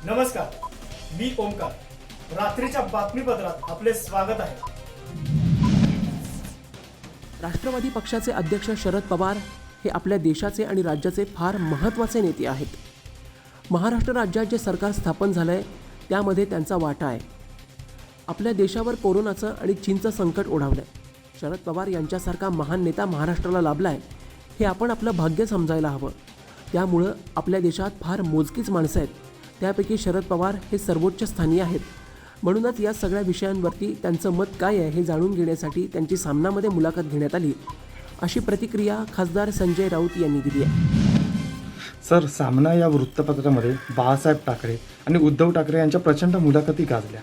नमस्कार, मी ओमकार. रात्रीच्या बातमीपत्रात आपले स्वागत आहे. राष्ट्रवादी पक्षाचे अध्यक्ष शरद पवार हे आपल्या देशाचे आणि राज्याचे फार महत्त्वाचे नेते आहेत. महाराष्ट्र राज्यात जे सरकार स्थापन झालं आहे त्यामध्ये त्यांचा वाटा आहे. आपल्या देशावर कोरोनाचं आणि चीनचं संकट ओढावलं आहे. शरद पवार यांच्यासारखा महान नेता महाराष्ट्राला लाभला आहे हे आपण आपलं भाग्य समजायला हवं. त्यामुळं आपल्या देशात फार मोजकीच माणसं आहेत, त्यापैकी शरद पवार हे सर्वोच्च स्थानी आहेत. म्हणूनच या सगळ्या विषयांवरती त्यांचं मत काय आहे हे जाणून घेण्यासाठी त्यांची सामनामध्ये मुलाखत घेण्यात आली, अशी प्रतिक्रिया खासदार संजय राऊत यांनी दिली आहे. सर, सामना या वृत्तपत्रामध्ये बाळासाहेब ठाकरे आणि उद्धव ठाकरे यांच्या प्रचंड मुलाखती गाजल्या,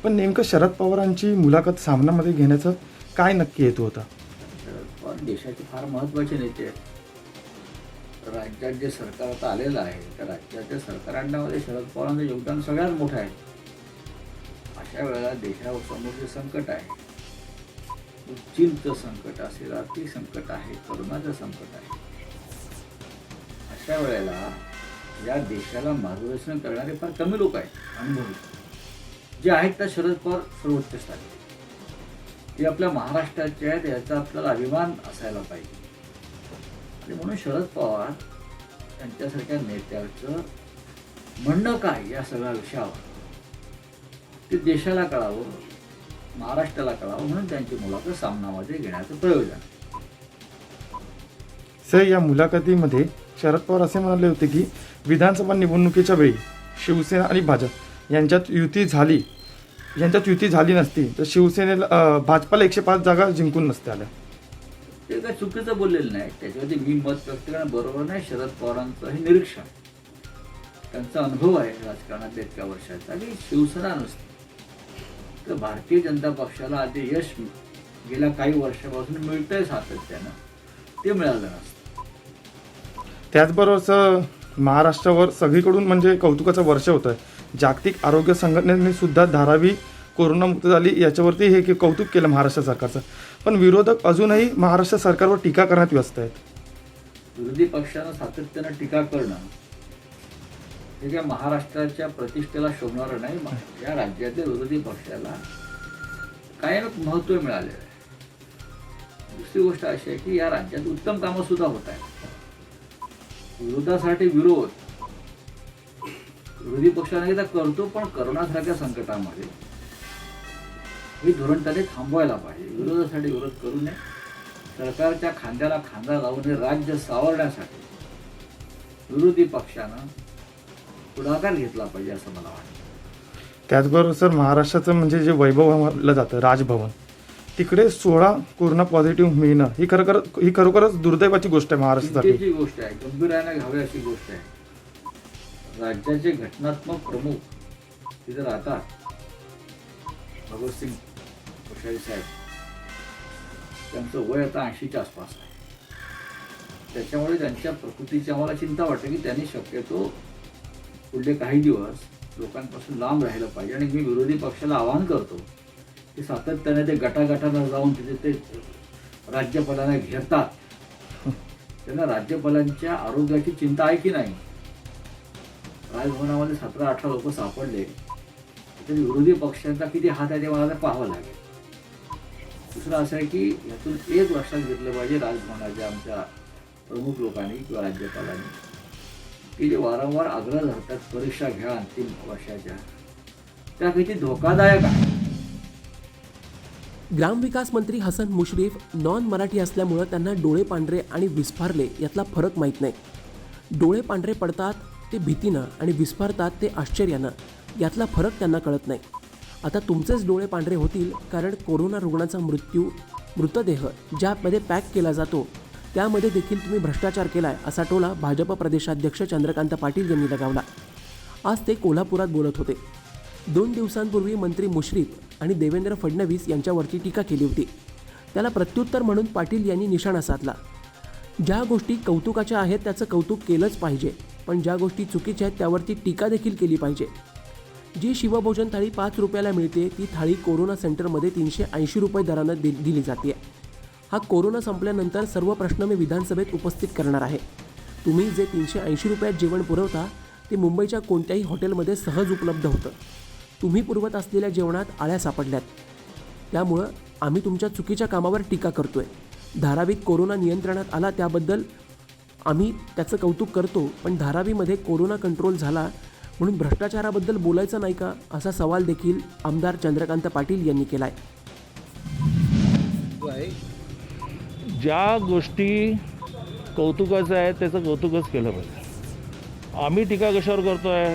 पण नेमकं शरद पवारांची मुलाखत सामनामध्ये घेण्याचं काय नक्की हेतू होता? शरद पवार देशाचे फार महत्त्वाचे नेते आहेत. राज्यात जे सरकार आता आलेलं आहे त्या राज्याच्या सरकारांमध्ये शरद पवारांचं योगदान सगळ्यात मोठं आहे. अशा वेळेला देशासमोर जे संकट आहे, चीनचं संकट असेल, आर्थिक संकट आहे, कोरोनाचं संकट आहे, अशा वेळेला या देशाला मार्गदर्शन करणारे फार कमी लोक आहेत. अनुभवी जे आहेत त्या शरद पवार सर्वोच्च स्थानी. ते आपल्या महाराष्ट्राचे आहेत याचा आपल्याला अभिमान असायला पाहिजे. आणि म्हणून शरद पवार यांच्यासारख्या नेत्याचं म्हणणं काय या सगळ्या विषयावर ते देशाला कळावं, महाराष्ट्राला कळावं, म्हणून त्यांची मुलाखत सामनामध्ये घेण्याचं प्रयोजन. सर, या मुलाखतीमध्ये शरद पवार असे म्हणाले होते की विधानसभा निवडणुकीच्या वेळी शिवसेना आणि भाजप यांच्यात युती झाली नसती तर शिवसेनेला भाजपाला 105 जागा जिंकून नसते आल्या. ते काय चुकीचं बोललेलं नाही, त्याच्यावरती मी मत व्यक्त करणं बरोबर नाही. शरद पवारांचं हे निरीक्षण, त्यांचा अनुभव आहे राजकारणात इतक्या वर्षाचा. आणि शिवसेना नसते तर भारतीय जनता पक्षाला आधी यश गेल्या काही वर्षापासून मिळतंय सातत्यानं, ते मिळालं नसतं. त्याचबरोबर सर, महाराष्ट्रावर सगळीकडून म्हणजे कौतुकाचं वर्ष होतं आहे. जागतिक आरोग्य संघटनेने सुद्धा धारावी कोरोनामुक्त झाली याच्यावरती हे कौतुक केलं महाराष्ट्र सरकारचं, पण विरोधक अजूनही महाराष्ट्र सरकारवर टीका करण्यात व्यस्त आहेत. विरोधी पक्षानं सातत्यानं टीका करणं हे काय महाराष्ट्राच्या प्रतिष्ठेला शोभणारं नाही. या राज्यातल्या विरोधी पक्षाला कायम महत्त्व मिळालेलं आहे. दुसरी गोष्ट अशी आहे की या राज्यात उत्तम कामं सुद्धा होत आहेत. विरोधासाठी विरोध विरोधी पक्षाने एकदा करतो, पण करोनासारख्या संकटामध्ये हे धोरण त्याने थांबवायला पाहिजे. विरोधासाठी विरोध करू नये. सरकारच्या खांद्याला खांदा लावून राज्य सावरण्यासाठी विरोधी पक्षानं पुढाकार घेतला पाहिजे असं मला वाटतं. त्याचबरोबर सर, महाराष्ट्राचं म्हणजे जे वैभव मानलं जातं राजभवन, तिकडे 16 कोरोना पॉझिटिव्ह मिळणं ही खरोखरच दुर्दैवाची गोष्ट आहे महाराष्ट्रासाठी. चिंतेची गोष्ट आहे, गंभीराने घ्यावी अशी गोष्ट आहे. राज्याचे घटनात्मक प्रमुख तिथे राहतात, भगतसिंग कोश्यारी साहेब, त्यांचं वय आता 80च्या आसपास आहे. त्याच्यामुळे त्यांच्या प्रकृतीची आम्हाला चिंता वाटते की त्यांनी शक्यतो पुढले काही दिवस लोकांपासून लांब राहिलं पाहिजे. आणि मी विरोधी पक्षाला आवाहन करतो की सातत्याने ते गटागटानं जाऊन तिथे ते राज्यपालांना घेरतात. त्यांना राज्यपालांच्या आरोग्याची चिंता आहे की नाही. राजभवनामध्ये 17-18 लोक सापडले तर विरोधी पक्षांचा किती हात आहे ते मला पाहावं लागेल. दुसरं असं आहे की यातून एक लक्षात घेतलं पाहिजे राजभवनाच्या आमच्या प्रमुख लोकांनी किंवा राज्यपालांनी की जे वारंवार आग्रह धरतात परीक्षा घ्या अंतिम वर्षाच्या, त्या किती धोकादायक आहे. ग्रामविकास मंत्री हसन मुश्रीफ नॉन मराठी असल्यामुळं त्यांना डोळे पांढरे आणि विस्फारले यातला फरक माहीत नाही. डोळे पांढरे पडतात ते भीतीनं आणि विस्फारतात ते आश्चर्यानं, यातला फरक त्यांना कळत नाही. आता तुमचेच डोळे पांढरे होतील कारण कोरोना रुग्णाचा मृतदेह ज्यामध्ये पॅक केला जातो त्यामध्ये देखील तुम्ही भ्रष्टाचार केला आहे, असा टोला भाजप प्रदेशाध्यक्ष चंद्रकांत पाटील यांनी लगावला. आज ते कोल्हापुरात बोलत होते. 2 दिवसांपूर्वी मंत्री मुश्रीफ आणि देवेंद्र फडणवीस यांच्यावरती टीका केली होती. त्याला प्रत्युत्तर म्हणून पाटील यांनी निशाणा साधला. ज्या गोष्टी कौतुकाच्या आहेत त्याचं कौतुक केलंच पाहिजे, पण ज्या गोष्टी चुकीच्या आहेत त्यावरती टीका देखील केली पाहिजे. जी शिवभोजन थाळी 5 रुपयाला मिळते ती थाळी कोरोना सेंटरमध्ये 380 रुपये दरानं दिली जाते. हा कोरोना संपल्यानंतर सर्व प्रश्न मी विधानसभेत उपस्थित करणार आहे. तुम्ही जे 380 रुपयात जेवण पुरवता ते मुंबईच्या कोणत्याही हॉटेलमध्ये सहज उपलब्ध होतं. तुम्ही पुरवत असलेल्या जेवणात आळ्या सापडल्यात. त्यामुळं आम्ही तुमच्या चुकीच्या कामावर टीका करतोय. धारावीत कोरोना नियंत्रणात आला त्याबद्दल आम्ही त्याचं कौतुक करतो, पण धारावीमध्ये कोरोना कंट्रोल झाला म्हणून भ्रष्टाचाराबद्दल बोलायचं नाही का, असा सवाल देखील आमदार चंद्रकांत पाटील यांनी केला आहे. ज्या गोष्टी कौतुकाचं आहे त्याचं कौतुकच केलं पाहिजे. आम्ही टीका कशावर करतो आहे,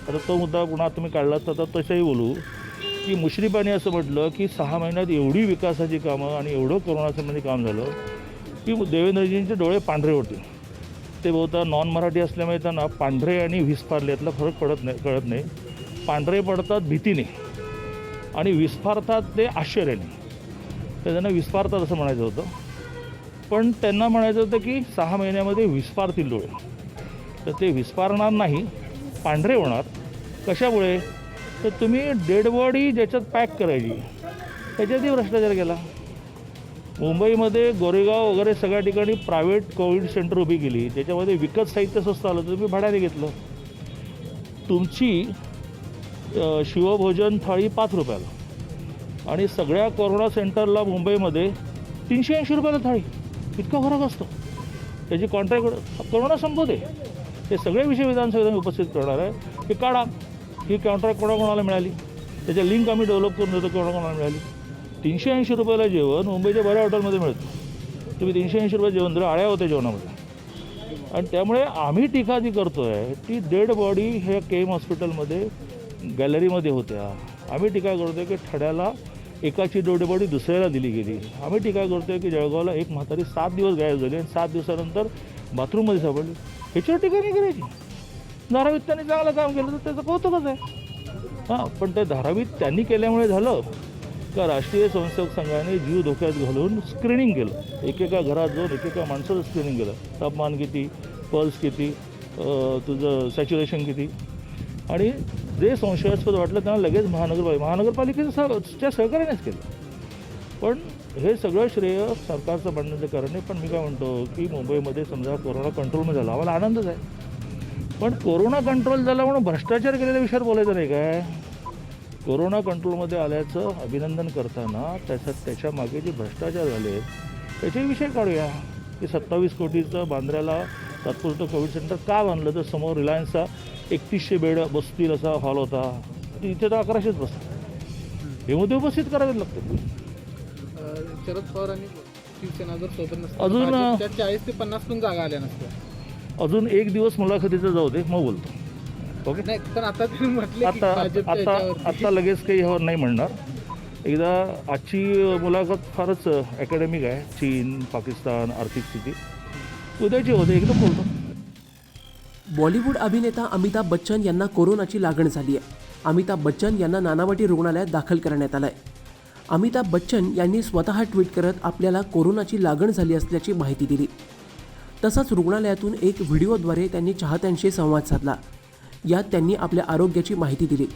आता तो मुद्दा पुन्हा तुम्ही काढलात तर तसंही बोलू की मुश्रीफांनी असं म्हटलं की 6 महिन्यात एवढी विकासाची कामं आणि एवढं कोरोनासंबंधी काम झालं की देवेंद्रजींचे डोळे पांढरे होते. ते बहुधा नॉन मराठी असल्यामुळे त्यांना पांढरे आणि विस्फारले यातला फरक कळत नाही. पांढरे पडतात भीतीने आणि विस्फारतात ते आश्चर्याने. तर त्यांना विस्फारतात असं म्हणायचं होतं, पण त्यांना म्हणायचं होतं की 6 महिन्यामध्ये विस्फारतील डोळे. तर ते विस्फारणार नाही, पांढरे होणार. कशामुळे, तर तुम्ही डेड बॉडी ज्याच्यात पॅक करायची त्याच्यातही भ्रष्टाचार केला. मुंबईमध्ये गोरेगाव वगैरे सगळ्या ठिकाणी प्रायव्हेट कोविड सेंटर उभी केली, त्याच्यामध्ये विकत साहित्य स्वस्त आलं तर तुम्ही भाड्याने घेतलं. तुमची शिवभोजन थाळी 5 रुपयाला आणि सगळ्या कोरोना सेंटरला मुंबईमध्ये 380 रुपयाला थाळी. इतका फरक असतो. त्याची कॉन्ट्रॅक्ट कोरोना संपू दे, हे सगळे विषय विधानसभेत उपस्थित करणार आहे. हे काढा, ही कॉन्ट्रॅक्ट कोणाकोणाला मिळाली, त्याच्या लिंक आम्ही डेव्हलप करून देतो, कोणाकोणाला मिळाली. 380 रुपयाला जेवण मुंबईच्या बऱ्या हॉटेलमध्ये मिळतं. तुम्ही 380 रुपये जेवण दिलं, आळ्या होत्या जेवणामध्ये. आणि त्यामुळे आम्ही टीका जी करतो आहे ती डेड बॉडी ह्या केम हॉस्पिटलमध्ये गॅलरीमध्ये होत्या. आम्ही टीका करतो आहे की ठाण्याला एकाची डेड बॉडी दुसऱ्याला दिली गेली. आम्ही टीका करतो आहे की जळगावला एक म्हातारी 7 दिवस गायब झाली आणि 7 दिवसानंतर बाथरूममध्ये सापडली. ह्याच्यावर टीका नाही करायची. धारावीत त्यांनी चांगलं काम केलं तर त्याचं कौतुकच आहे. हां, पण ते धारावीत त्यांनी केल्यामुळे झालं का राष्ट्रीय स्वयंसेवक संघाने जीव धोक्यात घालून स्क्रीनिंग केलं. एकेका घरात जाऊन एकेका माणसाचं स्क्रीनिंग केलं. तापमान किती, पल्स किती, तुझं सॅच्युरेशन किती, आणि जे संशयास्पद वाटलं त्यांना लगेच महानगरपालिकेच्या सहकार्यानेच केलं. पण हे सगळं श्रेय सरकारचं म्हणण्याचं कारण आहे. पण मी काय म्हणतो की मुंबईमध्ये समजा कोरोना कंट्रोलमध्ये झाला, आम्हाला आनंदच आहे. पण कोरोना कंट्रोल झाला म्हणून भ्रष्टाचार केलेल्या विषयावर बोलायचं नाही काय. कोरोना कंट्रोलमध्ये आल्याचं अभिनंदन करताना त्याच्या मागे जे भ्रष्टाचार झाले त्याचे विषय काढूया. की 27 कोटीचं बांद्र्याला तात्पुरतं कोविड सेंटर का बांधलं, तर समोर रिलायन्सचा 3100 बेड बसतील असा हॉल होता, इथे तर 1100च बसतात. हे मुद्दे उपस्थित करावे लागतात. शरद पवार आणि शिवसेना जर सोबत नसतं अजून 40 ते 50 पण जागा आल्या नसत्या. अजून एक दिवस मुलाखतीचं जाऊ दे, मग बोलतो. ओके, नाही पण आता तुम्ही म्हटले की भाजपच्या आता याच्यावरती- लगेच काही ह्यावर नाही म्हणणार. एकदा आजची मुलाखत फारच अकॅडमिक आहे. चीन, पाकिस्तान, आर्थिक स्थिती. उद्याची होते एकदम बोलतो. बॉलिवूड अभिनेता अमिताभ बच्चन यांना कोरोनाची लागण झाली आहे. अमिताभ बच्चन यांना नानावटी रुग्णालयात दाखल करण्यात आलं आहे. अमिताभ बच्चन यांनी स्वतः ट्विट करत आपल्याला कोरोनाची लागण झाली असल्याची माहिती दिली. तसंच रुग्णालयातून एक व्हिडिओद्वारे त्यांनी चाहत्यांशी संवाद साधला. यात त्यांनी आपल्या आरोग्याची माहिती दिली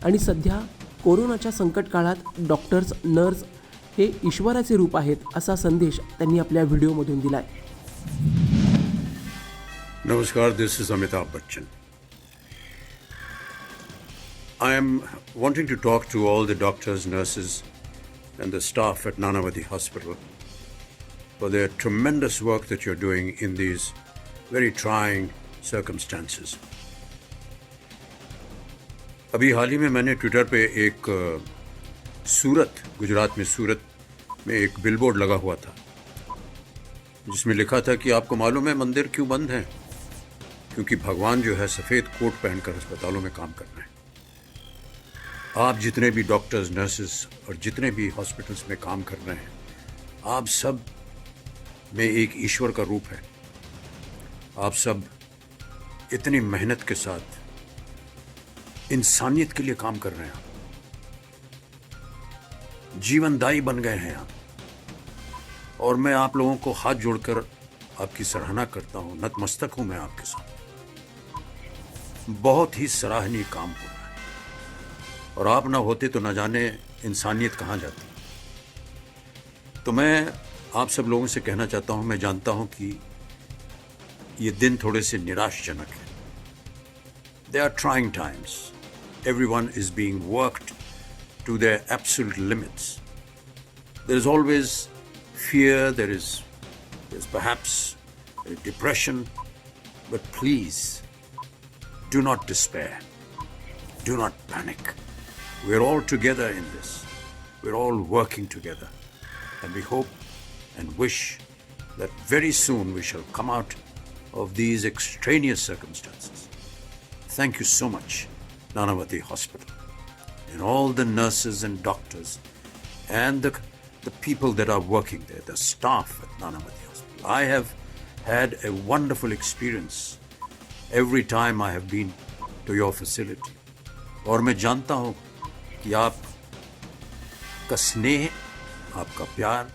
आणि सध्या कोरोनाच्या संकट काळात डॉक्टर्स, नर्स हे ईश्वराचे रूप आहेत असा संदेश त्यांनी आपल्या व्हिडिओमधून दिला आहे. Namaskar, this is Amitabh Bachchan. I am wanting to talk to all the doctors, nurses, and the staff at Nanavati Hospital for their tremendous work that you're doing in these very trying circumstances. अभी हाल ही में मैंने Twitter पे एक सूरत, गुजरात में सूरत में एक billboard लगा हुआ था जिसमें लिखा था कि आपको मालूम है मंदिर क्यों बंद हैं? क्योंकि भगवान जो है सफ़ेद कोट पहनकर अस्पतालों में काम कर रहे हैं। आप जितने भी डॉक्टर्स, नर्सेस और जितने भी हॉस्पिटल्स में काम कर रहे हैं, आप सब में एक ईश्वर का रूप है। आप सब इतनी मेहनत के साथ इंसानियत के लिए काम कर रहे हैं। जीवनदायी बन गए हैं आप, और मैं आप लोगों को हाथ जोड़कर आपकी सराहना करता हूँ, नतमस्तक हूँ मैं आपके साथ। बहुत ही सराहनीय काम हो रहा है, और आप ना होते तो न जाने इंसानियत कहाँ जाती। तो मैं आप सब लोगों से कहना चाहता हूँ, मैं जानता हूँ कि ये दिन थोड़े से निराशजनक है, They are trying times. Everyone is being worked to their absolute limits. There is always fear, there's perhaps depression, but please do not despair. Do not panic. We're all together in this. We're all working together. And we hope and wish that very soon we shall come out of these extraneous circumstances. Thank you so much, Nanavati Hospital, and all the nurses and doctors and the people that are working there, the staff at Nanavati Hospital. I have had a wonderful experience every time I have been to your facility. और मैं जानता हूँ कि आपका स्नेह, आपका प्यार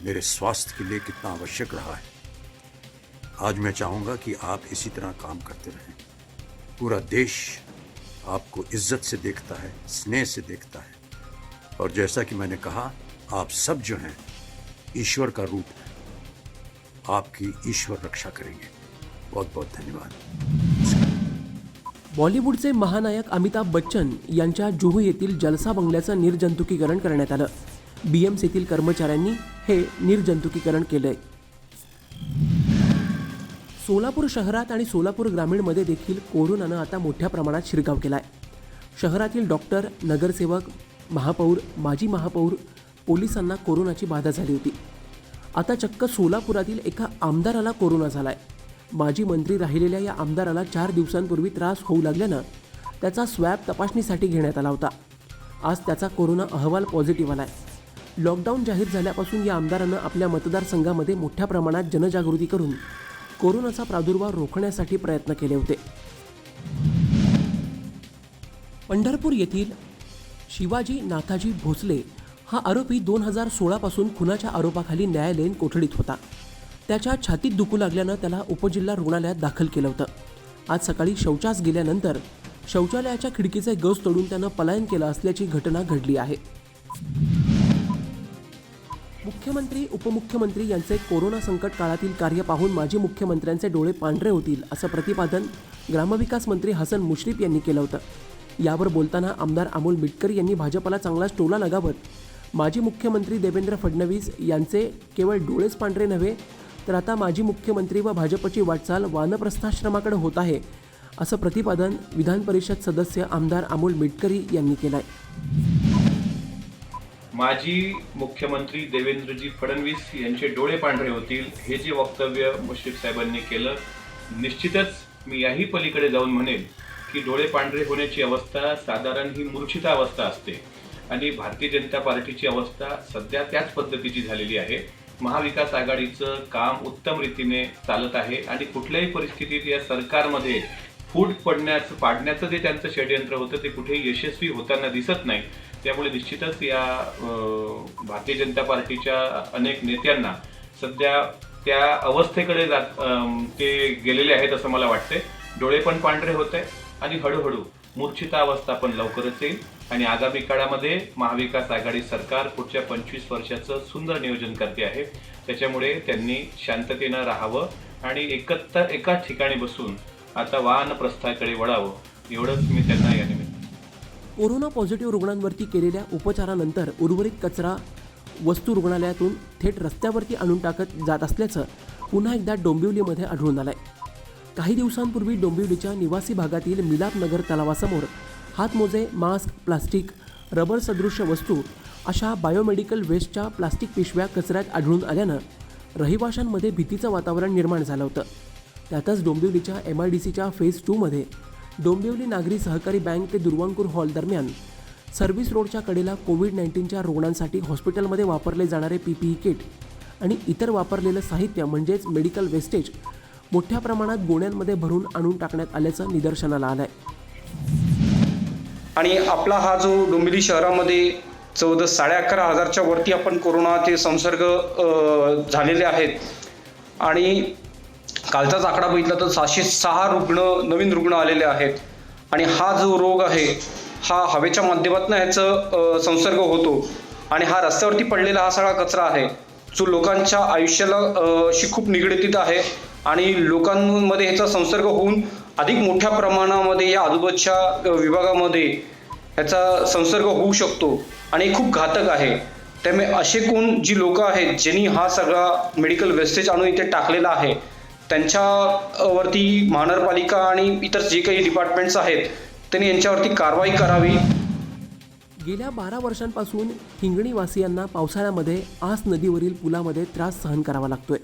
मेरे स्वास्थ्य के लिए कितना आवश्यक रहा है. आज मैं चाहूँगा कि आप इसी तरह काम करते रहें. पूरा देश आपको इज्जत से देखता है, स्नेह से देखता है. और जैसा कि मैंने कहा, आप सब जो हैं ईश्वर का रूप है. आपकी ईश्वर रक्षा करेंगे. बहुत बहुत धन्यवाद. बॉलिवूडचे महानायक अमिताभ बच्चन यांच्या जुहू येथील जलसा बंगल्याचं निर्जंतुकीकरण करण्यात आलं. BMCतील कर्मचाऱ्यांनी हे निर्जंतुकीकरण केलंय. सोलापूर शहरात आणि सोलापूर ग्रामीणमध्ये देखील कोरोनानं आता मोठ्या प्रमाणात शिरकाव केलाय. शहरातील डॉक्टर, नगरसेवक, महापौर, माजी महापौर, पोलिसांना कोरोनाची बाधा झाली होती. आता चक्क सोलापुरातील एका आमदाराला कोरोना झालाय. माजी मंत्री राहिलेल्या या आमदाराला 4 दिवसांपूर्वी त्रास होऊ लागल्यानं त्याचा स्वॅब तपासणीसाठी घेण्यात आला होता. आज त्याचा कोरोना अहवाल पॉझिटिव्ह आलाय. लॉकडाऊन जाहीर झाल्यापासून या आमदारानं आपल्या मतदारसंघामध्ये मोठ्या प्रमाणात जनजागृती करून कोरोनाचा प्रादुर्भाव रोखण्यासाठी प्रयत्न केले होते. पंढरपूर येथील शिवाजी नाथाजी भोसले हा आरोपी 2016 पासून खुनाच्या आरोपाखाली न्यायालयीन कोठडीत होता. त्याच्या छातीत दुखू लागल्यानं त्याला उपजिल्हा रुग्णालयात दाखल केलं होतं. आज सकाळी शौचास गेल्यानंतर शौचालयाच्या खिडकीचे गज तोडून त्यानं पलायन केलं असल्याची घटना घडली आहे. मुख्यमंत्री, उपमुख्यमंत्री यांचे कोरोना संकट काळातील कार्य पाहून माजी मुख्यमंत्र्यांचे डोळे पांढरे होतील असं प्रतिपादन ग्रामविकास मंत्री हसन मुश्रीफ यांनी केलं होतं. यावर बोलताना आमदार अमोल मिटकरी यांनी भाजपला चांगलाच टोला लगावत माजी मुख्यमंत्री देवेंद्र फडणवीस यांचे केवळ डोळेच पांढरे नव्हे तर आता माजी मुख्यमंत्री व भाजपची वाटचाल वानप्रस्थाश्रमाकडे होत आहे असं प्रतिपादन विधान परिषद सदस्य आमदार अमोल मिटकरी यांनी केलं आहे. माजी मुख्यमंत्री देवेंद्रजी फडणवीस यांचे डोळे पांढरे होतील हे जे वक्तव्य मुश्रीफ साहेबांनी केलं, निश्चितच मी याही पलीकडे जाऊन म्हणेल की डोळे पांढरे होण्याची अवस्था साधारण ही मूर्छित अवस्था असते आणि भारतीय जनता पार्टीची अवस्था सध्या त्याच पद्धतीची झालेली आहे. महाविकास आघाडीचं काम उत्तम रीतीने चालत आहे आणि कुठल्याही परिस्थितीत या सरकारमध्ये फूट पाडण्याचं जे त्यांचं षडयंत्र होतं ते कुठेही यशस्वी होताना दिसत नाही. त्यामुळे निश्चितच या भारतीय जनता पार्टीच्या अनेक नेत्यांना सध्या त्या अवस्थेकडे ते गेलेले आहेत असं मला वाटते. डोळे पण पांढरे होते आणि हळूहळू मूर्छितावस्था पण लवकरच येईल आणि आगामी काळामध्ये महाविकास आघाडी सरकार पुढच्या 25 वर्षाचं सुंदर नियोजन करते आहे. त्याच्यामुळे त्यांनी शांततेनं राहावं आणि एकाच ठिकाणी बसून आता वानप्रस्थाकडे वळावं, एवढंच मी त्यांना या निमित्तानं. कोरोना पॉझिटिव्ह रुग्णांवरती केलेल्या उपचारानंतर उर्वरित कचरा वस्तू रुग्णालयातून थेट रस्त्यावरती आणून टाकत जात असल्याचं पुन्हा एकदा डोंबिवलीमध्ये आढळून आलंय. काही दिवसांपूर्वी डोंबिवलीच्या निवासी भागातील मिलाप नगर तलावासमोर हातमोजे, मास्क, प्लास्टिक, रबर सदृश्य वस्तू अशा बायोमेडिकल वेस्टच्या प्लास्टिक पिशव्या कचऱ्यात आढळून आल्यानं रहिवाशांमध्ये भीतीचं वातावरण निर्माण झालं होतं. त्यातच डोंबिवलीच्या MIDCच्या फेज 2 मध्ये डोंबिवली नागरी सहकारी बँक ते दुर्वांकूर हॉल दरम्यान सर्व्हिस रोडच्या कडेला कोविड-19च्या रुग्णांसाठी हॉस्पिटलमध्ये वापरले जाणारे PPE किट आणि इतर वापरलेलं साहित्य म्हणजेच मेडिकल वेस्टेज मोठ्या प्रमाणात गोण्यांमध्ये भरून आणून टाकण्यात आल्याचं निदर्शनाला आलंय. आणि आपला हा जो डोंबिवली शहरामध्ये 11,500च्या वरती आपण कोरोनाचे संसर्ग झालेले आहेत आणि कालचाच आकडा बघितला तर 606 नवीन रुग्ण आलेले आहेत. आणि हा जो रोग आहे हा हवेच्या माध्यमातून ह्याचं संसर्ग होतो आणि हा रस्त्यावरती पडलेला हा सगळा कचरा आहे जो लोकांच्या आयुष्याला शी खूप निगडीत आहे आणि लोकांमध्ये ह्याचा संसर्ग होऊन अधिक मोठ्या प्रमाणामध्ये या आजूबाजूच्या विभागामध्ये याचा संसर्ग होऊ शकतो आणि खूप घातक आहे. त्यामुळे असे कोण जी लोक आहेत ज्यांनी हा सगळा मेडिकल वेस्टेज आणून इथे टाकलेला आहे, त्यांच्यावरती महानगरपालिका आणि इतर जे काही डिपार्टमेंट्स आहेत त्यांनी यांच्यावरती कारवाई करावी. गेल्या 12 वर्षांपासून हिंगणीवासियांना पावसाळ्यामध्ये आस नदीवरील पुलामध्ये त्रास सहन करावा लागतोय.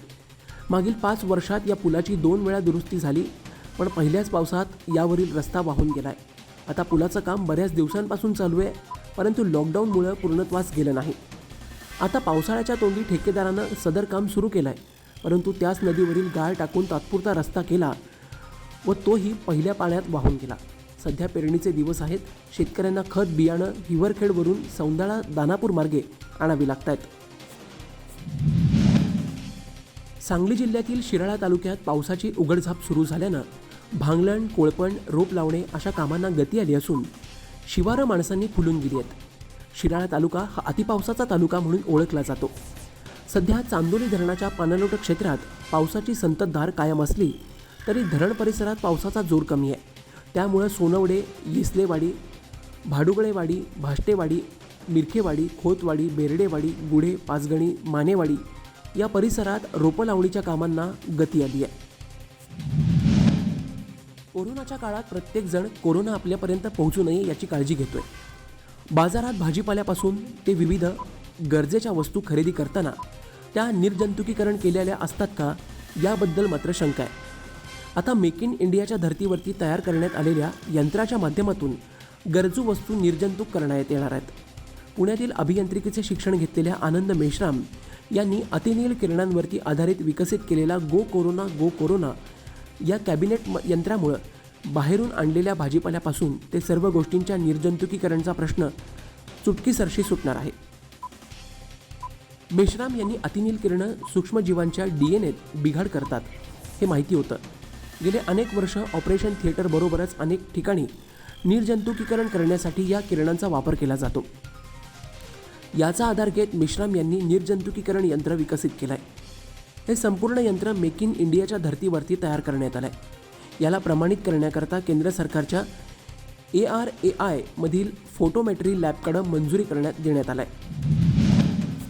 मागील 5 वर्षात या पुलाची 2 वेळा दुरुस्ती झाली, पण पहिल्याच पावसात यावरील रस्ता वाहून गेलाय. आता पुलाचं काम बऱ्याच दिवसांपासून चालू आहे, परंतु लॉकडाऊनमुळे पूर्णत्वास गेलं नाही. आता पावसाळ्याच्या तोंडी ठेकेदारानं सदर काम सुरू केलं आहे, परंतु त्याच नदीवरील गाळ टाकून तात्पुरता रस्ता केला व तोही पहिल्या पाण्यात वाहून गेला. सध्या पेरणीचे दिवस आहेत. शेतकऱ्यांना खत बियाणं हिवरखेडवरून सौंदाळा दानापूर मार्गे आणावी लागत आहेत. सांगली जिल्ह्यातील शिराळा तालुक्यात पावसाची उघडझाप सुरू झाल्यानं भांगलण, कोळपण, रोप लावणे अशा कामांना गती आली असून शिवारं माणसांनी फुलून गेली आहेत. शिराळा तालुका हा अतिपावसाचा तालुका म्हणून ओळखला जातो. सध्या चांदोली धरणाच्या पाणलोट क्षेत्रात पावसाची संततधार कायम असली तरी धरण परिसरात पावसाचा जोर कमी आहे. त्यामुळे सोनवडे, येसलेवाडी, भाडुगळेवाडी, भाष्टेवाडी, मिरखेवाडी, खोतवाडी, बेरडेवाडी, गुढे, पाचगणी, मानेवाडी या परिसरात रोपं लावणीच्या कामांना गती आली आहे. कोरोनाच्या काळात प्रत्येकजण कोरोना आपल्यापर्यंत पोहोचू नये याची काळजी घेतोय. बाजारात भाजीपाल्यापासून ते विविध गरजेच्या वस्तू खरेदी करताना त्या निर्जंतुकीकरण केलेल्या असतात का, याबद्दल मात्र शंका आहे. आता मेक इन इंडियाच्या धर्तीवरती तयार करण्यात आलेल्या यंत्राच्या माध्यमातून गरजू वस्तू निर्जंतुक करण्यात येणार आहेत. पुण्यातील अभियांत्रिकीचे शिक्षण घेतलेल्या आनंद मेश्राम यांनी अतिनील किरणांवरती आधारित विकसित केलेला गो कोरोना या कॅबिनेट यंत्रामुळं बाहेरून आणलेल्या भाजीपाल्यापासून ते सर्व गोष्टींच्या निर्जंतुकीकरणचा प्रश्न चुटकीसरशी सुटणार आहे. मेश्राम यांनी अतिनील किरणं सूक्ष्मजीवांच्या DNAत बिघाड करतात हे माहिती होतं. गेले अनेक वर्ष ऑपरेशन थिएटर बरोबरच अनेक ठिकाणी निर्जंतुकीकरण करण्यासाठी या किरणांचा वापर केला जातो. याचा आधार घेत मेश्राम यांनी निर्जंतुकीकरण यंत्र विकसित केलं आहे. हे संपूर्ण यंत्र मेक इन इंडियाच्या धर्तीवरती तयार करण्यात आलं आहे. याला प्रमाणित करण्याकरता केंद्र सरकारच्या ARAI मधील फोटोमेट्री लॅबकडे मंजुरी देण्यात आलं आहे.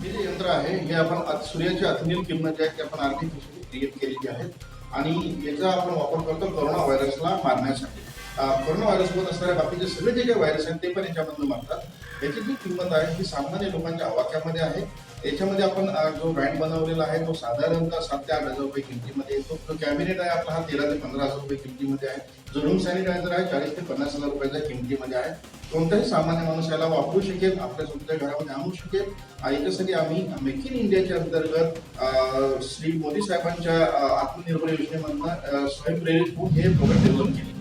हे जे यंत्र आहे हे आपण सूर्याच्या अतिनील किरणं जे आहेत ते आपण आर्टिफिशियली क्रिएट केलेली आहेत आणि याचा आपण वापर करतो कोरोना व्हायरसला मारण्यासाठी. कोरोना व्हायरस होत असणाऱ्या बाकीचे सगळे जे काही व्हायरस आहेत ते पण याच्यामधून मारतात. याची जी किंमत आहे ही सामान्य लोकांच्या आवाक्यामध्ये आहे. याच्यामध्ये आपण जो बँड बनवलेला आहे तो साधारणतः 7 ते 8 हजार रुपये किमतीमध्ये येतो. जो कॅबिनेट आहे आपला हा 13 ते 15 हजार रुपये किमतीमध्ये आहे. जो रूम सॅनिटायझर आहे 40 ते 50 हजार रुपयाच्या किमतीमध्ये आहे. कोणताही सामान्य माणूस याला वापरू शकेल, आपल्या स्वतःच्या घरामध्ये आणू शकेल. याच्यासाठी आम्ही मेक इन इंडियाच्या अंतर्गत श्री मोदी साहेबांच्या आत्मनिर्भर योजनेमधून स्वयंप्रेरित होऊन हे प्रोग्राम डेव्हलप केले.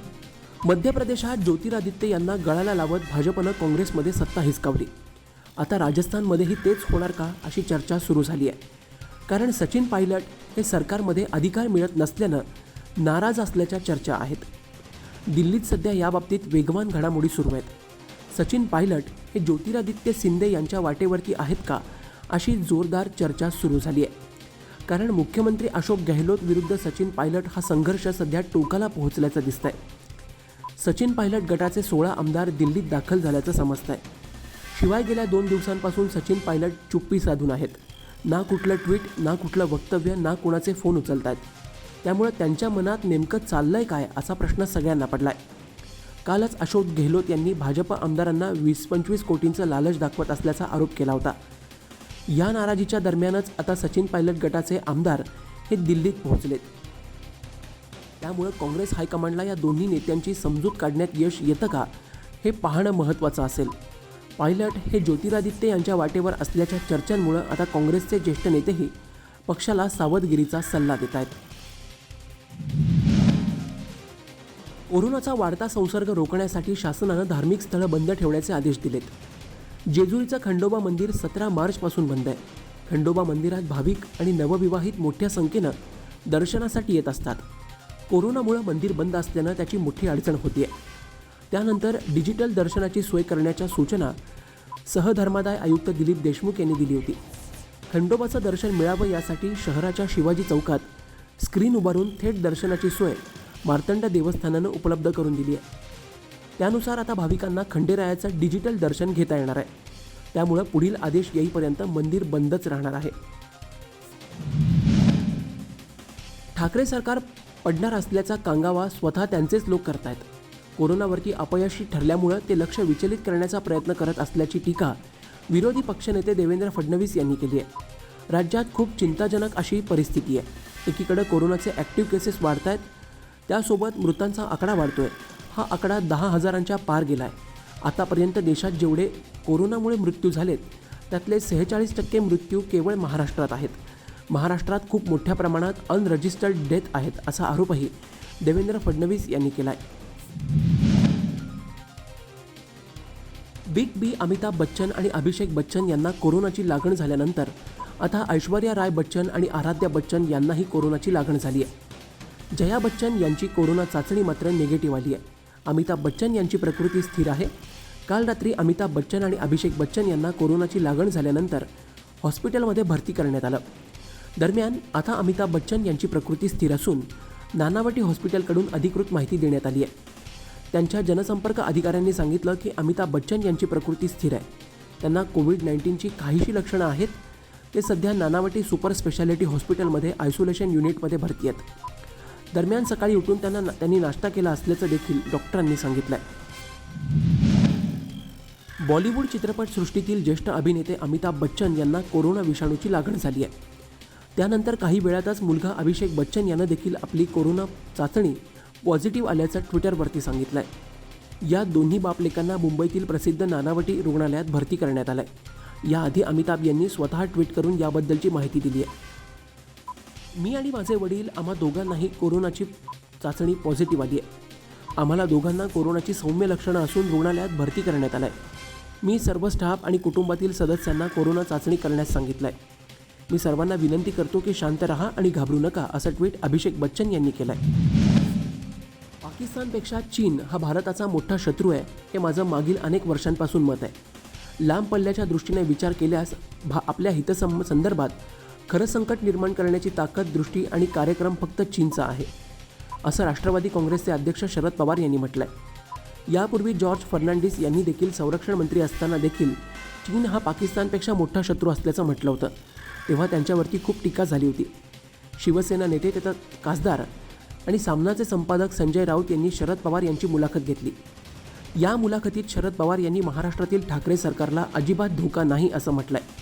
मध्य प्रदेशात ज्योतिरादित्य यांना गळाला लावत भाजपनं काँग्रेसमध्ये सत्ता हिसकावली. आता राजस्थानमध्येही तेच होणार का अशी चर्चा सुरू झाली आहे. कारण सचिन पायलट हे सरकारमध्ये अधिकार मिळत नसल्यानं नाराज असल्याच्या चर्चा आहेत. दिल्लीत सध्या याबाबतीत वेगवान घडामोडी सुरू आहेत. सचिन पायलट हे ज्योतिरादित्य सिंधे यांच्या वाटेवरती आहेत का अशी जोरदार चर्चा सुरू झाली आहे. कारण मुख्यमंत्री अशोक गेहलोत विरुद्ध सचिन पायलट हा संघर्ष सध्या टोकाला पोहोचल्याचं दिसत आहे. सचिन पायलट गटाचे 16 आमदार दिल्लीत दाखल झाल्याचं समजत आहे. शिवाय गेल्या 2 दिवसांपासून सचिन पायलट चुप्पी साधून आहेत. ना कुठलं ट्विट, ना कुठलं वक्तव्य, ना कोणाचे फोन उचलत आहेत. त्यामुळे त्यांच्या मनात नेमकं चाललंय काय असा प्रश्न सगळ्यांना पडलाय. कालच अशोक गेहलोत यांनी भाजप आमदारांना 20-25 कोटींचं लालच दाखवत असल्याचा आरोप केला होता. या नाराजीच्या दरम्यानच आता सचिन पायलट गटाचे आमदार हे दिल्लीत पोहोचलेत. त्यामुळे काँग्रेस हायकमांडला या दोन्ही नेत्यांची समजूत काढण्यात यश येतं का हे पाहणं महत्त्वाचं असेल. पायलट हे ज्योतिरादित्य यांच्या वाटेवर असल्याच्या चर्चांमुळे आता काँग्रेसचे ज्येष्ठ नेतेही पक्षाला सावधगिरीचा सल्ला देत आहेत. कोरोनाचा वाढता संसर्ग रोखण्यासाठी शासनानं धार्मिक स्थळं बंद ठेवण्याचे आदेश दिलेत. जेजुरीचं खंडोबा मंदिर 17 मार्चपासून बंद आहे. खंडोबा मंदिरात भाविक आणि नवविवाहित मोठ्या संख्येनं दर्शनासाठी येत असतात. कोरोनामुळे मंदिर बंद असल्यानं त्याची मोठी अडचण होती आहे. त्यानंतर डिजिटल दर्शनाची सोय करण्याच्या सूचना सहधर्मादाय आयुक्त दिलीप देशमुख यांनी दिली होती. खंडोबाचं दर्शन मिळावं यासाठी शहराच्या शिवाजी चौकात स्क्रीन उभारून थेट दर्शनाची सोय मार्तंड देवस्थानानं उपलब्ध करून दिली आहे. त्यानुसार आता भाविकांना खंडेरायाचं डिजिटल दर्शन घेता येणार आहे. त्यामुळं पुढील आदेश येईपर्यंत मंदिर बंदच राहणार आहे. ठाकरे सरकार पडणार असल्याचा कांगावा स्वतः त्यांचेच लोक करतायत. कोरोनावरती अपयशी ठरल्यामुळं ते लक्ष विचलित करण्याचा प्रयत्न करत असल्याची टीका विरोधी पक्षनेते देवेंद्र फडणवीस यांनी केली आहे. राज्यात खूप चिंताजनक अशी परिस्थिती आहे. एकीकडे कोरोनाचे ॲक्टिव्ह केसेस वाढत आहेत, त्यासोबत मृतांचा आकडा वाढतोय. हा आकडा 10,000च्या पार गेला आहे. आतापर्यंत देशात जेवढे कोरोनामुळे मृत्यू झालेत त्यातले 46% मृत्यू केवळ महाराष्ट्रात आहेत. महाराष्ट्रात खूप मोठ्या प्रमाणात अनरजिस्टर्ड डेथ आहेत असा आरोपही देवेंद्र फडणवीस यांनी केला आहे. बिग बी अमिताभ बच्चन आणि अभिषेक बच्चन यांना कोरोनाची लागण झाल्यानंतर आता ऐश्वर्या राय बच्चन आणि आराध्या बच्चन यांनाही कोरोनाची लागण झाली आहे. जया बच्चन यांची कोरोना चाचणी मात्र निगेटिव्ह आली आहे. अमिताभ बच्चन यांची प्रकृती स्थिर आहे. काल रात्री अमिताभ बच्चन आणि अभिषेक बच्चन यांना कोरोनाची लागण झाल्यानंतर हॉस्पिटलमध्ये भरती करण्यात आलं. दरम्यान आता अमिताभ बच्चन यांची प्रकृती स्थिर असून नानावटी हॉस्पिटलकडून अधिकृत माहिती देण्यात आली आहे. त्यांच्या जनसंपर्क अधिकाऱ्यांनी सांगितलं की अमिताभ बच्चन यांची प्रकृती स्थिर आहे. त्यांना कोविड-19ची काहीशी लक्षणं आहेत. ते सध्या नानावटी सुपर स्पेशालिटी हॉस्पिटलमध्ये आयसोलेशन युनिटमध्ये भरती आहेत. दरम्यान सकाळी उठून त्यांनी नाश्ता केला असल्याचं देखील डॉक्टरांनी सांगितलं आहे. बॉलिवूड चित्रपटसृष्टीतील ज्येष्ठ अभिनेते अमिताभ बच्चन यांना कोरोना विषाणूची लागण झाली आहे. त्यानंतर काही वेळातच मुलगा अभिषेक बच्चन यानं देखील आपली कोरोना चाचणी पॉझिटिव्ह आल्याचं ट्विटरवरती सांगितलं आहे. या दोन्ही बापलेकांना मुंबईतील प्रसिद्ध नानावटी रुग्णालयात भरती करण्यात आलं आहे. याआधी अमिताभ यांनी स्वतः ट्विट करून याबद्दलची माहिती दिली आहे. मी आणि माझे वडील आम्हा दोघांनाही कोरोनाची चाचणी पॉझिटिव्ह आली आहे. आम्हाला दोघांना कोरोनाची सौम्य लक्षणं असून रुग्णालयात भरती करण्यात आलं आहे. मी सर्व स्टाफ आणि कुटुंबातील सदस्यांना कोरोना चाचणी करण्यास सांगितलं आहे. मी सर्वांना विनंती करतो की शांत रहा आणि घाबरू नका असं ट्विट अभिषेक बच्चन यांनी केलं आहे. पाकिस्तानपेक्षा चीन हा भारताचा मोठा शत्रू आहे हे माझं मागील अनेक वर्षांपासून मत आहे. लांब पल्ल्याच्या दृष्टीने विचार केल्यास आपल्या हितसंदर्भात खरं संकट निर्माण करण्याची ताकद, दृष्टी आणि कार्यक्रम फक्त चीनचा आहे असं राष्ट्रवादी काँग्रेसचे अध्यक्ष शरद पवार यांनी म्हटलं आहे. यापूर्वी जॉर्ज फर्नांडिस यांनी देखील संरक्षण मंत्री असताना देखील चीन हा पाकिस्तानपेक्षा मोठा शत्रू असल्याचं म्हटलं होतं. तेव्हा त्यांच्यावरती खूप टीका झाली होती. शिवसेना नेते तथा खासदार आणि सामनाचे संपादक संजय राऊत यांनी शरद पवार यांची मुलाखत घेतली. या मुलाखतीत शरद पवार यांनी महाराष्ट्रातील ठाकरे सरकारला अजिबात धोका नाही असं म्हटलं आहे.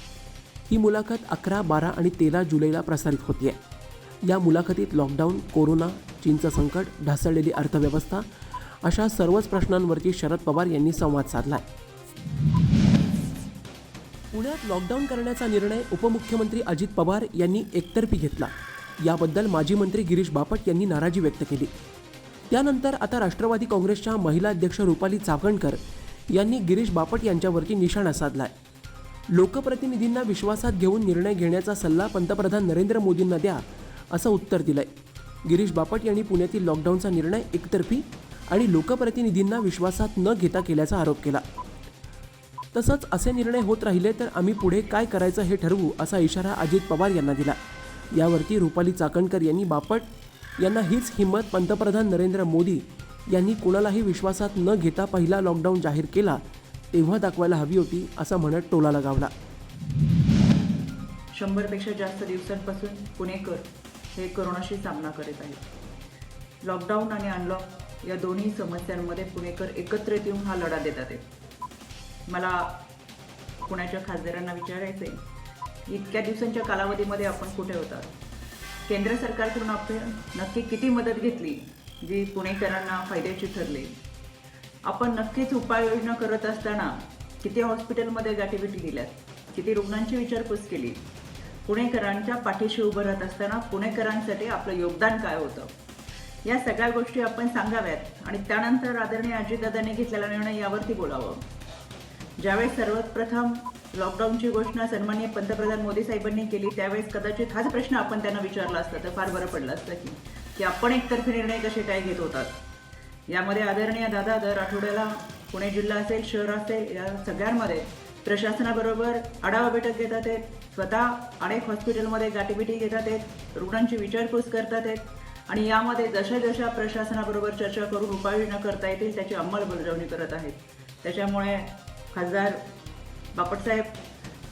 ही मुलाखत 11, 12 आणि 13 जुलैला प्रसारित होती आहे. या मुलाखतीत लॉकडाऊन, कोरोना, चीनचं संकट, ढासळलेली अर्थव्यवस्था अशा सर्वच प्रश्नांवरती शरद पवार यांनी संवाद साधला आहे. पुण्यात लॉकडाऊन करण्याचा निर्णय उपमुख्यमंत्री अजित पवार यांनी एकतर्फी घेतला. याबद्दल माजी मंत्री गिरीश बापट यांनी नाराजी व्यक्त केली. त्यानंतर आता राष्ट्रवादी काँग्रेसच्या महिला अध्यक्ष रुपाली चाकणकर यांनी गिरीश बापट यांच्यावरती निशाणा साधला आहे. लोकप्रतिनिधींना विश्वासात घेऊन निर्णय घेण्याचा सल्ला पंतप्रधान नरेंद्र मोदींना द्या असं उत्तर दिलंय. गिरीश बापट यांनी पुण्यातील लॉकडाऊनचा निर्णय एकतर्फी आणि लोकप्रतिनिधींना विश्वासात न घेता केल्याचा आरोप केला. तसंच असे निर्णय होत राहिले तर आम्ही पुढे काय करायचं हे ठरवू असा इशारा अजित पवार यांना दिला. यावरती रुपाली चाकणकर यांनी बापट यांना हीच हिंमत पंतप्रधान नरेंद्र मोदी यांनी कुणालाही विश्वासात न घेता पहिला लॉकडाऊन जाहीर केला तेव्हा दाखवायला हवी होती असं म्हणत टोला लगावला. 100पेक्षा जास्त दिवसांपासून पुणेकर हे कोरोनाशी सामना करत आहेत. लॉकडाऊन आणि अनलॉक या दोन्ही समस्यांमध्ये पुणेकर एकत्रित येऊन हा लढा देतात आहेत. मला पुण्याच्या खासदारांना विचारायचं आहे, इतक्या दिवसांच्या कालावधीमध्ये आपण कुठे होतात? केंद्र सरकारकडून आपण नक्की किती मदत घेतली जी पुणेकरांना फायद्याची ठरली? आपण नक्कीच उपाययोजना करत असताना किती हॉस्पिटलमध्ये गाठीभेटी दिल्यात, किती रुग्णांची विचारपूस केली? पुणेकरांच्या पाठीशी उभं राहत असताना पुणेकरांसाठी आपलं योगदान काय होतं या सगळ्या गोष्टी आपण सांगाव्यात आणि त्यानंतर आदरणीय अजितदादांनी घेतलेला निर्णय यावरती बोलावं. ज्यावेळेस सर्वप्रथम लॉकडाऊनची घोषणा सन्माननीय पंतप्रधान मोदी साहेबांनी केली त्यावेळेस कदाचित हाच प्रश्न आपण त्यांना विचारला असता तर फार बरं पडलं असतं की आपण एकतर्फी निर्णय कसे काय घेत होतात. यामध्ये आदरणीय दादा दर आठवड्याला पुणे जिल्हा असेल, शहर असेल, या सगळ्यांमध्ये प्रशासनाबरोबर आढावा बैठक घेतात आहेत, स्वतः अनेक हॉस्पिटलमध्ये गाठीभेटी घेतात आहेत, रुग्णांची विचारपूस करतात आहेत आणि यामध्ये जशा जशा प्रशासनाबरोबर चर्चा करून उपाययोजना करता येतील त्याची अंमलबजावणी करत आहेत. त्याच्यामुळे खासदार बापटसाहेब,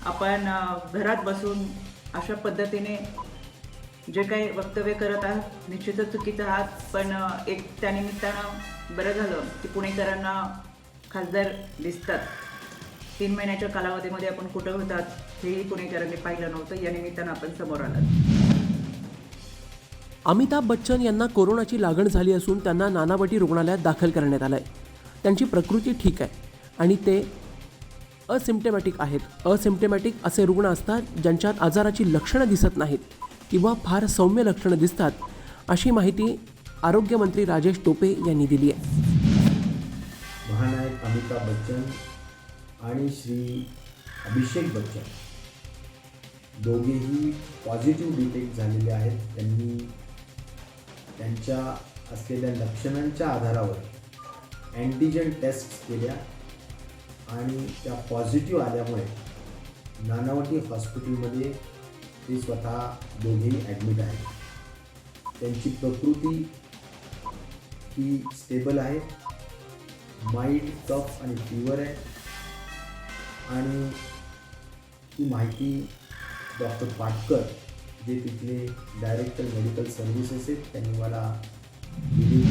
आपण घरात बसून अशा पद्धतीने जे काही वक्तव्य करत आहात निश्चितच चुकीचं आहात. पण एक त्यानिमित्तानं बरं झालं की पुणेकरांना खासदार दिसतात. 3 महिन्याच्या कालावधीमध्ये आपण कुठं होतात हेही पुणेकरांनी पाहिलं नव्हतं. या निमित्तानं आपण समोर आलात. अमिताभ बच्चन यांना कोरोनाची लागण झाली असून त्यांना नानावटी रुग्णालयात दाखल करण्यात आलं आहे. त्यांची प्रकृती ठीक आहे आणि ते असिम्प्टमॅटिक आहेत. असिम्प्टमॅटिक असे रुग्ण असतात ज्यांच्यात आजाराची लक्षणं दिसत नाहीत किंवा फार सौम्य लक्षणं दिसतात, अशी माहिती आरोग्यमंत्री राजेश टोपे यांनी दिली आहे. महानायक अमिताभ बच्चन आणि श्री अभिषेक बच्चन दोघेही पॉझिटिव्ह डिटेक्ट झालेले आहेत. त्यांनी त्यांच्या असलेल्या लक्षणांच्या आधारावर अँटीजन टेस्ट केल्या आणि त्या पॉझिटिव्ह आल्यामुळे नानावटी हॉस्पिटलमध्ये ते स्वतः दोघेही ॲडमिट आहेत. त्यांची प्रकृती ही स्टेबल आहे. माइल्ड कफ आणि फीवर आहे आणि ही माहिती डॉक्टर पाटकर जे तिथले डायरेक्टर मेडिकल सर्व्हिसेस आहेत त्यांनी मला दिली.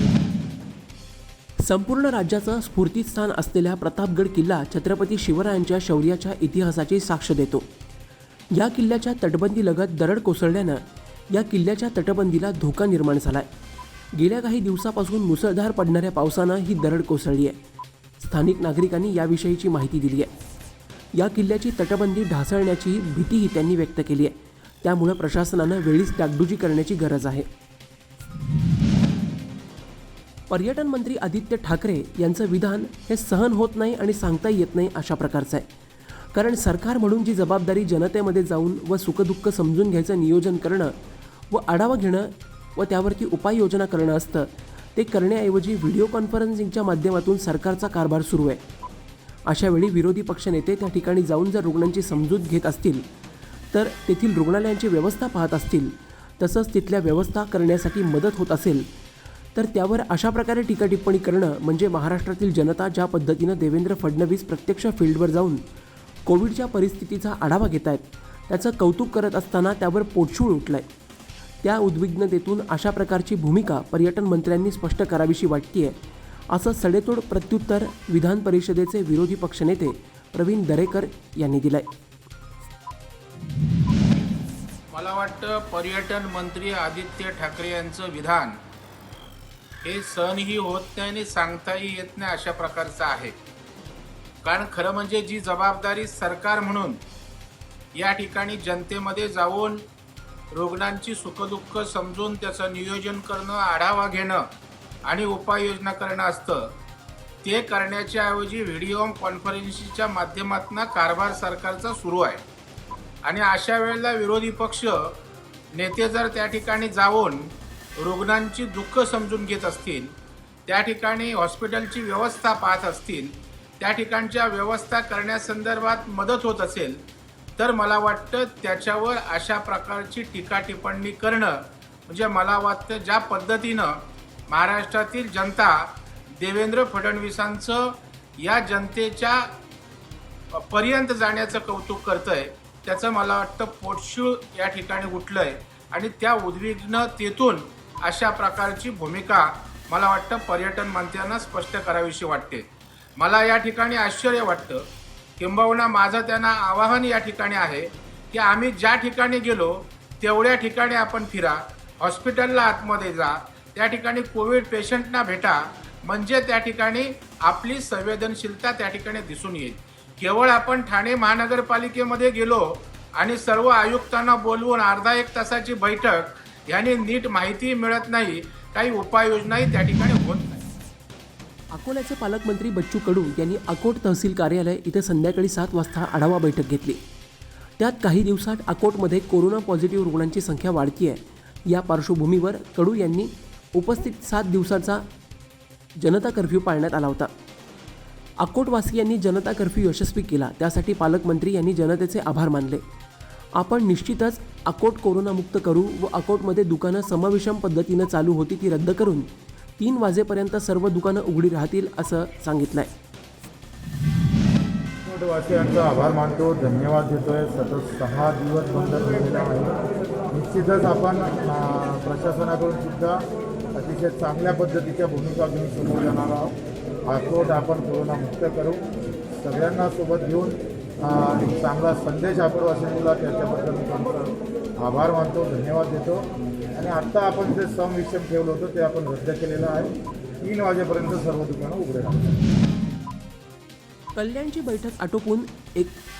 संपूर्ण राज्याचं स्फूर्तीस्थान असलेला प्रतापगड किल्ला छत्रपती शिवरायांच्या शौर्याच्या इतिहासाची साक्ष देतो. या किल्ल्याच्या तटबंदीलगत दरड कोसळल्यानं या किल्ल्याच्या तटबंदीला धोका निर्माण झाला आहे. गेल्या काही दिवसापासून मुसळधार पडणाऱ्या पावसानं ही दरड कोसळली आहे. स्थानिक नागरिकांनी याविषयीची माहिती दिली आहे. या किल्ल्याची तटबंदी ढासळण्याची भीतीही त्यांनी व्यक्त केली आहे. त्यामुळे प्रशासनानं वेळीच डागडुजी करण्याची गरज आहे. पर्यटन मंत्री आदित्य ठाकरे यांचं विधान हे सहन होत नाही आणि सांगता येत नाही अशा प्रकारचं आहे. कारण सरकार म्हणून जी जबाबदारी जनतेमध्ये जाऊन व सुखदुःख समजून घ्यायचं नियोजन करणं व आढावा घेणं व त्यावरती उपाययोजना करणं असतं, ते करण्याऐवजी व्हिडिओ कॉन्फरन्सिंगच्या माध्यमातून सरकारचा कारभार सुरू आहे. अशावेळी विरोधी पक्षनेते त्या ठिकाणी जाऊन जर रुग्णांची समजूत घेत असतील, तर तेथील रुग्णालयांची व्यवस्था पाहत असतील, तसंच तिथल्या व्यवस्था करण्यासाठी मदत होत असेल, तर त्यावर अशा प्रकारे टीका टिप्पणी करणं म्हणजे महाराष्ट्रातील जनता ज्या पद्धतीनं देवेंद्र फडणवीस प्रत्यक्ष फील्डवर जाऊन कोविडच्या परिस्थितीचा आढावा घेत आहेत त्याचं कौतुक करत असताना त्यावर पोटशूळ उठलं आहे. त्या उद्विग्नतेतून अशा प्रकारची भूमिका पर्यटन मंत्र्यांनी स्पष्ट करावीशी वाटते, असं सडेतोड प्रत्युत्तर विधान परिषदेचे विरोधी पक्षनेते प्रवीण दरेकर यांनी दिलं आहे. मला वाटतं पर्यटन मंत्री आदित्य ठाकरे यांचं विधान हे सहनही होत नाही आणि सांगताही येत नाही अशा प्रकारचं आहे. कारण खरं म्हणजे जी जबाबदारी सरकार म्हणून या ठिकाणी जनतेमध्ये जाऊन रुग्णांची सुखदुःख समजून त्याचं नियोजन करणं, आढावा घेणं आणि उपाययोजना करणं असतं, ते करण्याच्या ऐवजी व्हिडिओ कॉन्फरन्सिंगच्या माध्यमातून कारभार सरकारचा सुरू आहे. आणि अशा वेळेला विरोधी पक्ष नेते जर त्या ठिकाणी जाऊन रुग्णांची दुःख समजून घेत असतील, त्या ठिकाणी हॉस्पिटलची व्यवस्था पाहत असतील, त्या ठिकाणच्या व्यवस्था करण्यासंदर्भात मदत होत असेल, तर मला वाटतं त्याच्यावर अशा प्रकारची टीका टिप्पणी करणं म्हणजे मला वाटतं ज्या पद्धतीनं महाराष्ट्रातील जनता देवेंद्र फडणवीसांचं या जनतेच्या पर्यंत जाण्याचं कौतुक करतंय, त्याचं मला वाटतं पोटशूळ या ठिकाणी उठलं आहे. आणि त्या उद्विग्नतेतून अशा प्रकारची भूमिका मला वाटतं पर्यटन मंत्र्यांना स्पष्ट करावीशी वाटते. मला या ठिकाणी आश्चर्य वाटतं, किंबहुना माझं त्यांना आवाहन या ठिकाणी आहे की आम्ही ज्या ठिकाणी गेलो तेवढ्या ठिकाणी आपण फिरा, हॉस्पिटलला आतमध्ये जा, त्या ठिकाणी कोविड पेशंटना भेटा, म्हणजे त्या ठिकाणी आपली संवेदनशीलता त्या ठिकाणी दिसून येईल. केवळ आपण ठाणे महानगरपालिकेमध्ये गेलो आणि सर्व आयुक्तांना बोलवून अर्धा एक तासाची बैठक याने नीट माहिती मिळत नाही, काही उपाययोजनाही त्या ठिकाणी होत नाही. अकोल्याचे पालकमंत्री बच्चू कडू यांनी अकोट तहसील कार्यालय इथे संध्याकाळी 7 वाजता आढावा बैठक घेतली. त्यात काही दिवसात अकोटमध्ये कोरोना पॉझिटिव्ह रुग्णांची संख्या वाढती आहे. या पार्श्वभूमीवर कडू यांनी उपस्थित 7 दिवसाचा जनता कर्फ्यू पाळण्यात आला होता. अकोटवासियांनी जनता कर्फ्यू यशस्वी केला, त्यासाठी पालकमंत्री यांनी जनतेचे आभार मानले. आपण निश्चितच अकोट कोरोनामुक्त करू व अकोटमध्ये दुकानं समविषम पद्धतीनं चालू होती ती रद्द करून 3 वाजेपर्यंत सर्व दुकानं उघडी राहतील असं सांगितलं आहे. वासियांचा आभार मानतो, धन्यवाद देतोय. सतत 6 दिवस बंद ठेवलेला आहे. निश्चितच आपण प्रशासनाकडून सुद्धा अतिशय चांगल्या पद्धतीच्या भूमिका घेऊन समोर जाणार आहोत. अकोट आपण कोरोनामुक्त करू, सगळ्यांना सोबत घेऊन एक चांगला संदेश आपण वासियांना, त्याच्याबद्दल मी आमचा आभार मानतो, धन्यवाद देतो. आणि आत्ता आपण जे समविषम ठेवलं होतं ते आपण रद्द केलेलं आहे. 3 वाजेपर्यंत सर्व दुकानं उघडे राहतात. कल्याणची बैठक आटोपून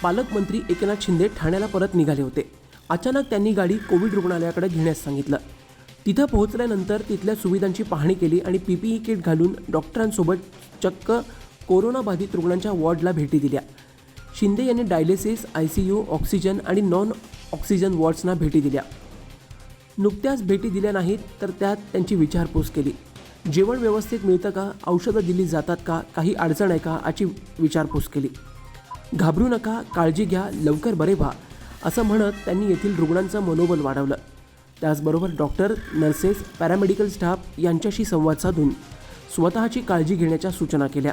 पालकमंत्री एकनाथ शिंदे ठाण्याला परत निघाले होते. अचानक त्यांनी गाडी कोविड रुग्णालयाकडे घेण्यास सांगितलं. तिथं पोहोचल्यानंतर तिथल्या सुविधांची पाहणी केली आणि PPE किट घालून डॉक्टरांसोबत चक्क कोरोनाबाधित रुग्णांच्या वॉर्डला भेटी दिल्या. शिंदे यांनी डायलिसिस, ICU, ऑक्सिजन आणि नॉन ऑक्सिजन वॉर्ड्सना भेटी दिल्या. नुकत्याच भेटी दिल्या नाहीत तर त्यात त्यांची विचारपूस केली. जेवण व्यवस्थित मिळतं का, औषधं दिली जातात का, काही अडचण आहे का याची विचारपूस केली. घाबरू नका, काळजी घ्या, लवकर बरे व्हा असं म्हणत त्यांनी येथील रुग्णांचं मनोबल वाढवलं. त्याचबरोबर डॉक्टर, नर्सेस, पॅरामेडिकल स्टाफ यांच्याशी संवाद साधून स्वतःची काळजी घेण्याच्या सूचना केल्या.